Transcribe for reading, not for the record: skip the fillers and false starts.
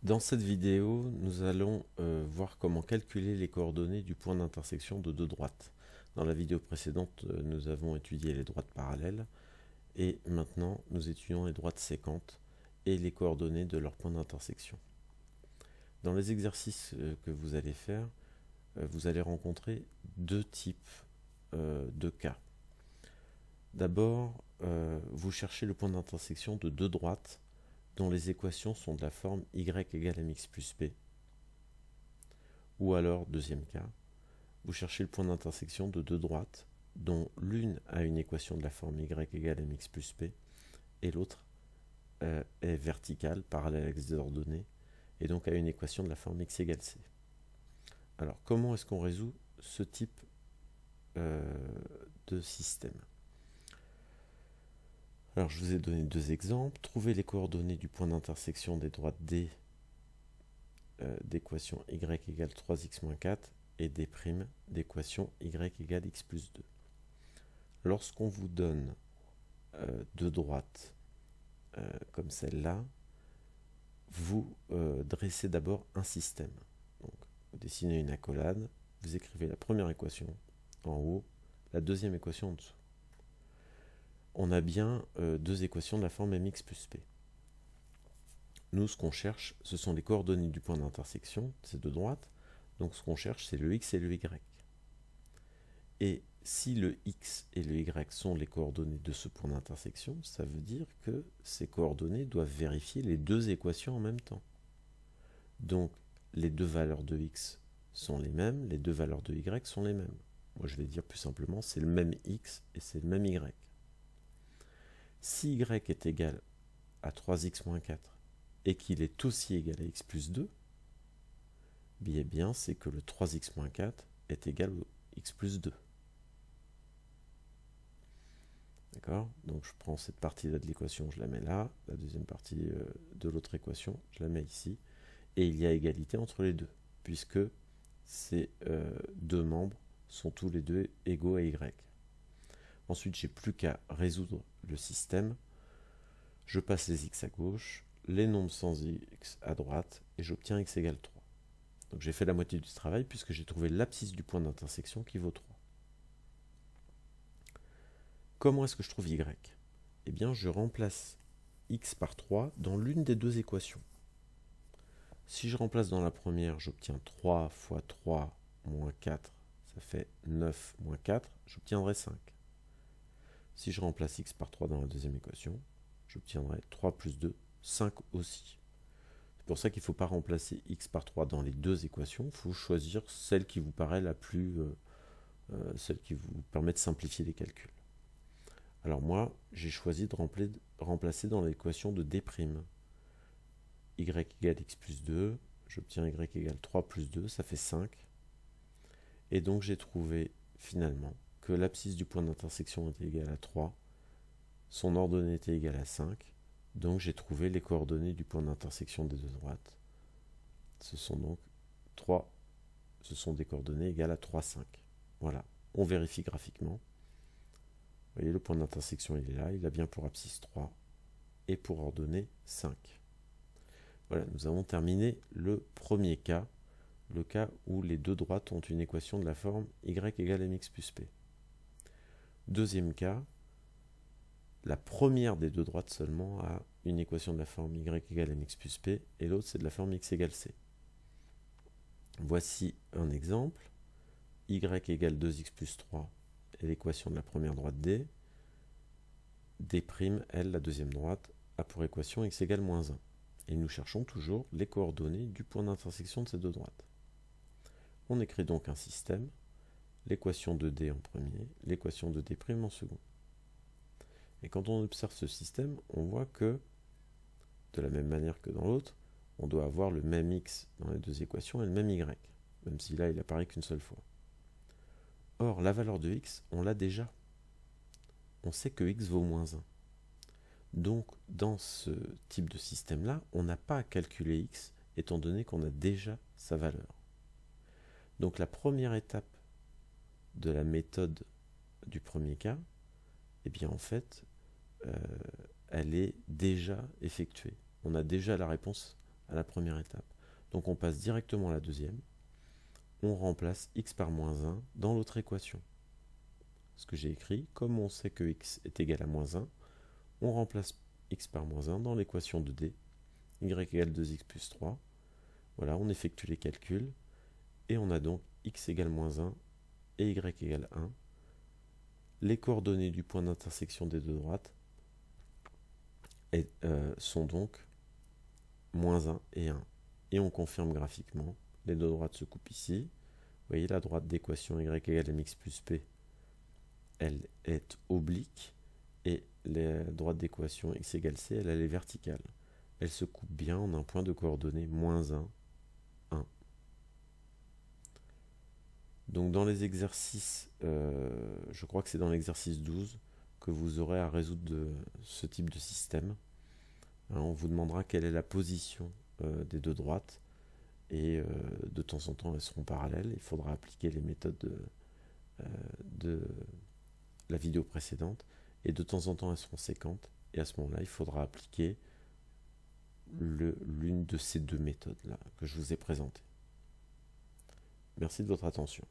Dans cette vidéo, nous allons voir comment calculer les coordonnées du point d'intersection de deux droites. Dans la vidéo précédente, nous avons étudié les droites parallèles et maintenant nous étudions les droites séquentes et les coordonnées de leur point d'intersection. Dans les exercices que vous allez faire, vous allez rencontrer deux types de cas. D'abord, vous cherchez le point d'intersection de deux droites dont les équations sont de la forme y égale mx plus p. Ou alors, deuxième cas, vous cherchez le point d'intersection de deux droites dont l'une a une équation de la forme y égale mx plus p et l'autre est verticale, parallèle à l'axe des ordonnées, et donc a une équation de la forme x égale c. Alors, comment est-ce qu'on résout ce type de système? Alors, je vous ai donné deux exemples. Trouvez les coordonnées du point d'intersection des droites D d'équation y égale 3x moins 4 et D' d'équation y égale x plus 2. Lorsqu'on vous donne deux droites comme celle-là, vous dressez d'abord un système. Donc, vous dessinez une accolade, vous écrivez la première équation en haut, la deuxième équation en dessous. On a bien deux équations de la forme mx plus p. Nous, ce qu'on cherche, ce sont les coordonnées du point d'intersection de ces deux droites. Donc, ce qu'on cherche, c'est le x et le y. Et si le x et le y sont les coordonnées de ce point d'intersection, ça veut dire que ces coordonnées doivent vérifier les deux équations en même temps. Donc, les deux valeurs de x sont les mêmes, les deux valeurs de y sont les mêmes. Moi, je vais dire plus simplement, c'est le même x et c'est le même y. Si y est égal à 3x moins 4 et qu'il est aussi égal à x plus 2, bien c'est que le 3x moins 4 est égal au x plus 2. D'accord? Donc je prends cette partie-là de l'équation, je la mets là, la deuxième partie de l'autre équation, je la mets ici, et il y a égalité entre les deux, puisque ces deux membres sont tous les deux égaux à y. Ensuite, j'ai plus qu'à résoudre le système. Je passe les x à gauche, les nombres sans x à droite, et j'obtiens x égale 3. Donc j'ai fait la moitié du travail puisque j'ai trouvé l'abscisse du point d'intersection qui vaut 3. Comment est-ce que je trouve y? Eh bien, je remplace x par 3 dans l'une des deux équations. Si je remplace dans la première, j'obtiens 3 fois 3 moins 4, ça fait 9 moins 4, j'obtiendrai 5. Si je remplace x par 3 dans la deuxième équation, j'obtiendrai 3 plus 2, 5 aussi. C'est pour ça qu'il ne faut pas remplacer x par 3 dans les deux équations, il faut choisir celle qui vous paraît la plus... celle qui vous permet de simplifier les calculs. Alors moi, j'ai choisi de remplacer dans l'équation de D'. Y égale x plus 2, j'obtiens y égale 3 plus 2, ça fait 5. Et donc j'ai trouvé finalement que l'abscisse du point d'intersection était égale à 3, son ordonnée était égale à 5, donc j'ai trouvé les coordonnées du point d'intersection des deux droites. Ce sont donc des coordonnées égales à 3, 5. Voilà, on vérifie graphiquement. Vous voyez, le point d'intersection, il est là, il a bien pour abscisse 3 et pour ordonnée 5. Voilà, nous avons terminé le premier cas, le cas où les deux droites ont une équation de la forme y égale mx plus p. Deuxième cas, la première des deux droites seulement a une équation de la forme y égale mx plus p et l'autre c'est de la forme x égale c. Voici un exemple. Y égale 2x plus 3 est l'équation de la première droite D. D', elle, la deuxième droite, a pour équation x égale moins 1. Et nous cherchons toujours les coordonnées du point d'intersection de ces deux droites. On écrit donc un système, l'équation de D en premier, l'équation de D' en second. Et quand on observe ce système, on voit que, de la même manière que dans l'autre, on doit avoir le même x dans les deux équations et le même y, même si là il apparaît qu'une seule fois. Or, la valeur de x, on l'a déjà. On sait que x vaut moins 1. Donc, dans ce type de système-là, on n'a pas à calculer x, étant donné qu'on a déjà sa valeur. Donc, la première étape de la méthode du premier cas, eh bien, en fait, elle est déjà effectuée. On a déjà la réponse à la première étape. Donc on passe directement à la deuxième. On remplace x par moins 1 dans l'autre équation. Ce que j'ai écrit, comme on sait que x est égal à moins 1, on remplace x par moins 1 dans l'équation de D, y égale 2x plus 3. Voilà, on effectue les calculs, et on a donc x égale moins 1 et y égale 1. Les coordonnées du point d'intersection des deux droites sont donc moins 1 et 1. Et on confirme graphiquement, les deux droites se coupent ici. Vous voyez, la droite d'équation y égale mx plus p, elle est oblique, et la droite d'équation x égale c, elle est verticale. Elle se coupe bien en un point de coordonnées moins 1, 1. Donc dans les exercices, je crois que c'est dans l'exercice 12 que vous aurez à résoudre ce type de système. Hein, on vous demandera quelle est la position des deux droites, et de temps en temps elles seront parallèles. Il faudra appliquer les méthodes de la vidéo précédente, et de temps en temps elles seront séquentes, et à ce moment-là il faudra appliquer l'une de ces deux méthodes là que je vous ai présentées. Merci de votre attention.